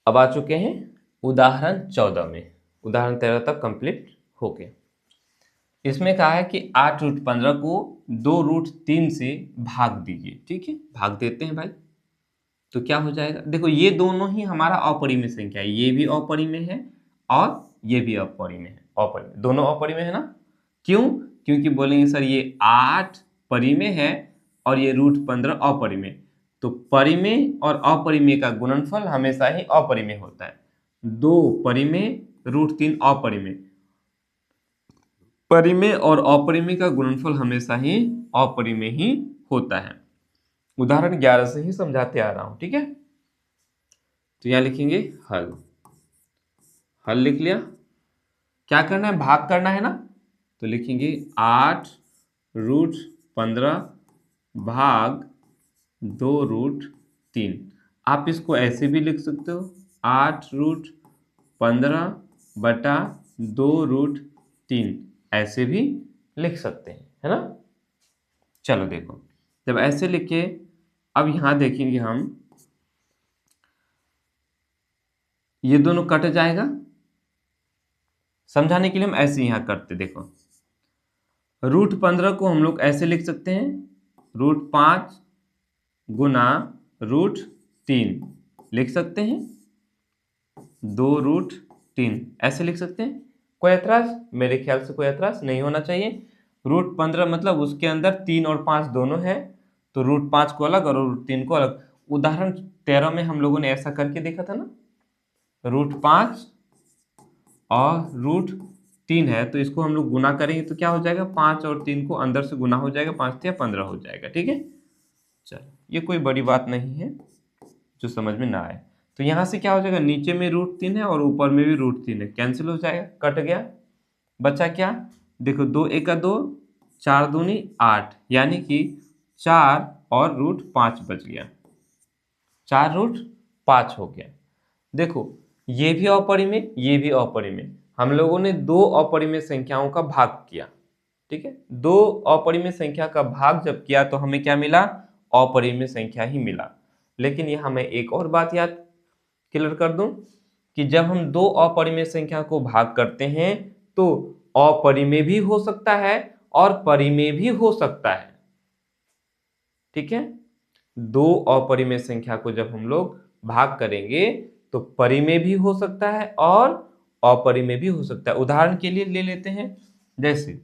अब आ चुके हैं उदाहरण 14 में। उदाहरण 13 तक कंप्लीट हो गए। इसमें कहा है कि 8√15 को 2√3 से भाग दीजिए। ठीक है, भाग देते हैं भाई। तो क्या हो जाएगा, देखो ये दोनों ही हमारा अपरिमेय संख्या है, ये भी अपरिमेय है और ये भी अपरिमेय है। अपरिमेय, दोनों अपरिमेय है ना। क्यों? क्योंकि बोलेंगे सर ये 8 परिमेय है और ये √15 अपरिमेय। तो परिमेय और अपरिमेय का गुणनफल हमेशा ही अपरिमेय होता है। 2 परिमेय √3 अपरिमेय, परिमेय और अपरिमेय का गुणनफल हमेशा ही अपरिमेय ही होता है। उदाहरण 11 से ही समझाते आ रहा हूं। ठीक है, तो यहां लिखेंगे हल। हल लिख लिया। क्या करना है, भाग करना है ना। तो लिखेंगे 8√15 भाग 2√3। आप इसको ऐसे भी लिख सकते हो, 8√15 बटा 2√3, ऐसे भी लिख सकते हैं, है ना। चलो देखो, जब ऐसे लिखे, अब यहां देखेंगे हम, ये दोनों कट जाएगा। समझाने के लिए हम ऐसे यहां करते, देखो √15 को हम लोग ऐसे लिख सकते हैं, √5 गुना √3 लिख सकते हैं, 2√3 ऐसे लिख सकते हैं। कोई ऐतराज? मेरे ख्याल से कोई ऐतराज नहीं होना चाहिए। √15 मतलब उसके अंदर 3 और 5 दोनों है, तो √5 को अलग और √3 को अलग। उदाहरण 13 में हम लोगों ने ऐसा करके देखा था ना, √5 और √3 है, तो इसको हम लोग गुना करेंगे तो क्या हो जाएगा, 5 और 3 को अंदर से गुना हो जाएगा, 5 या 15 हो जाएगा। ठीक है, चलो ये कोई बड़ी बात नहीं है जो समझ में ना आए। तो यहां से क्या हो जाएगा, नीचे में √3 है और ऊपर में भी √3 है, कैंसिल हो जाएगा, कट गया। बचा क्या, देखो 2 एका 2, 4 दूनी 8, यानी कि 4 और √5 बच गया, 4√5 हो गया। देखो ये भी अपरिमेय, ये भी अपरिमेय, हम लोगों ने दो अपरिमेय संख्याओं का भाग किया। ठीक है, दो अपरिमेय संख्या का भाग जब किया तो हमें क्या मिला, अपरिमेय संख्या ही मिला। लेकिन यहां मैं एक और बात याद क्लियर कर दूं कि जब हम दो अपरिमेय संख्या को भाग करते हैं तो अपरिमेय भी हो सकता है और परिमेय भी हो सकता है। ठीक है, दो अपरिमेय संख्या को जब हम लोग भाग करेंगे तो परिमेय भी हो सकता है और अपरिमेय भी हो सकता है। उदाहरण के लिए ले लेते हैं, जैसे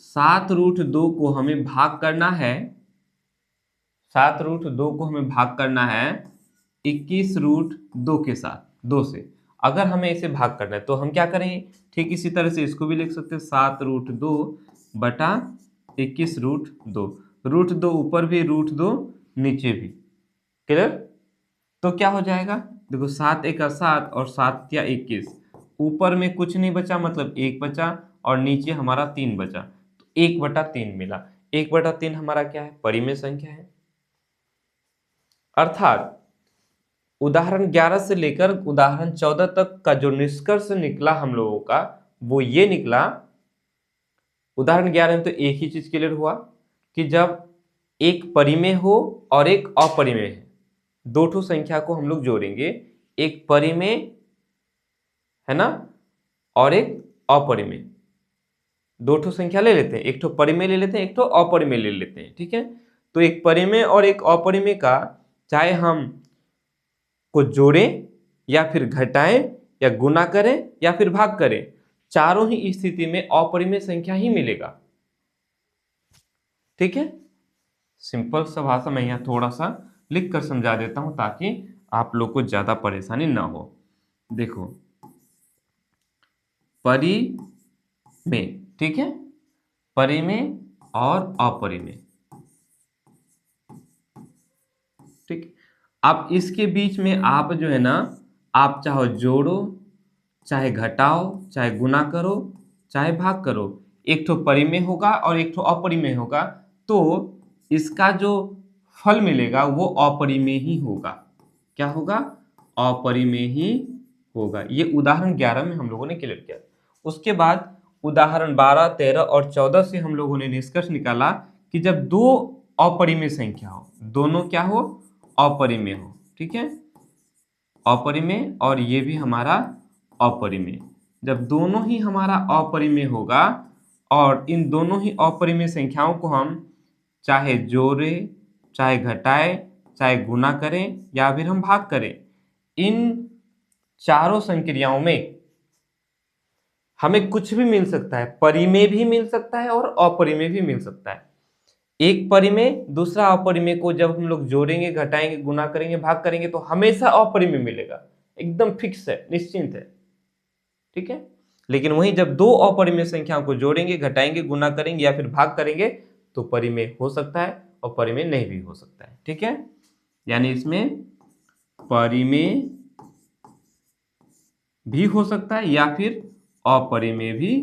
7√2 को हमें भाग करना है, 7√2 को हमें भाग करना है 21√2 के साथ, 2 से। अगर हमें इसे भाग करना है तो हम क्या करेंगे, ठीक इसी तरह से इसको भी लिख सकते हैं, 7√2 बटा 21√2, √2 ऊपर भी, √2 नीचे भी। क्लियर? तो क्या हो जाएगा, देखो 7 एका 7 और 7 या 21, ऊपर में कुछ नहीं बचा मतलब 1 बचा और नीचे हमारा 3 बचा, तो 1/3 मिला। 1/3 हमारा क्या है, परिमेय संख्या है। अर्थात उदाहरण 11 से लेकर उदाहरण 14 तक का जो निष्कर्ष निकला हम लोगों का, वो ये निकला, उदाहरण 11 में तो एक ही चीज क्लियर हुआ कि जब एक परिमेय हो और एक अपरिमेय है, दो ठो संख्या को हम लोग जोड़ेंगे, एक परिमेय है ना और एक अपरिमेय, दो ठो संख्या ले लेते हैं, एक ठो परिमेय ले लेते हैं, एक ठो अपरिमेय ले लेते हैं। ठीक है, तो एक परिमेय और एक अपरिमेय का चाहे हम को जोड़ें या फिर घटाएं या गुना करें या फिर भाग करें, चारों ही स्थिति में अपरिमेय संख्या ही मिलेगा। ठीक है, सिंपल सा भाषा में यहाँ थोड़ा सा लिख कर समझा देता हूं ताकि आप लोग को ज्यादा परेशानी ना हो। देखो परिमेय, ठीक है, परिमेय और अपरिमेय। ठीक, आप इसके बीच में आप जो है ना, आप चाहे जोड़ो, चाहे घटाओ, चाहे गुना करो, चाहे भाग करो, एक ठो परिमेय होगा और एक ठो अपरिमेय होगा, तो इसका जो फल मिलेगा वो अपरिमेय ही होगा। क्या होगा, अपरिमेय ही होगा। ये उदाहरण 11 में हम लोगों ने क्लियर किया। उसके बाद उदाहरण 12, 13 और 14 से हम लोगों ने निष्कर्ष निकाला कि जब दो अपरिमेय संख्या हो, दोनों क्या हो, अपरिमेय हो। ठीक है, अपरिमेय और ये भी हमारा अपरिमेय। जब दोनों ही हमारा अपरिमेय होगा और इन दोनों ही अपरिमेय संख्याओं को हम चाहे जोड़ें, चाहे घटाएं, चाहे गुना करें या फिर हम भाग करें, इन चारों संक्रियाओं में हमें कुछ भी मिल सकता है, परिमेय भी मिल सकता है और अपरिमेय भी मिल सकता है। एक परिमेय दूसरा अपरिमेय को जब हम लोग जोड़ेंगे, घटाएंगे, गुना करेंगे, भाग करेंगे तो हमेशा अपरिमेय मिलेगा, एकदम फिक्स है, निश्चिंत है, ठीक है। लेकिन वहीं जब दो अपरिमेय संख्याओं को जोड़ेंगे, घटाएंगे, गुना करेंगे या फिर भाग करेंगे तो परिमेय हो सकता है और परिमेय नहीं भी हो सकता है, ठीक है। यानी इसमें परिमेय भी हो सकता है या फिर अपरिमेय भी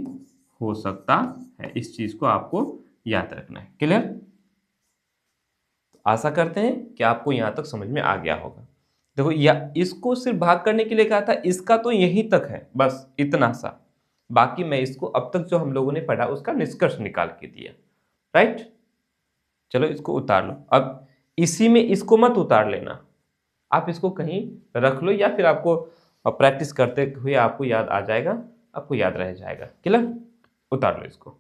हो सकता है। इस चीज को आपको याद रखना है। क्लियर? आशा करते हैं कि आपको यहां तक समझ में आ गया होगा। देखो, या इसको सिर्फ भाग करने के लिए कहा था, इसका तो यहीं तक है, बस इतना सा। बाकी मैं इसको अब तक जो हम लोगों ने पढ़ा उसका निष्कर्ष निकाल के दिया। राइट? चलो इसको उतार लो। अब इसी में इसको मत उतार लेना, आप इसको कहीं रख लो या फिर आपको प्रैक्टिस करते हुए आपको याद आ जाएगा, आपको याद रह जाएगा। क्लियर? उतार लो इसको।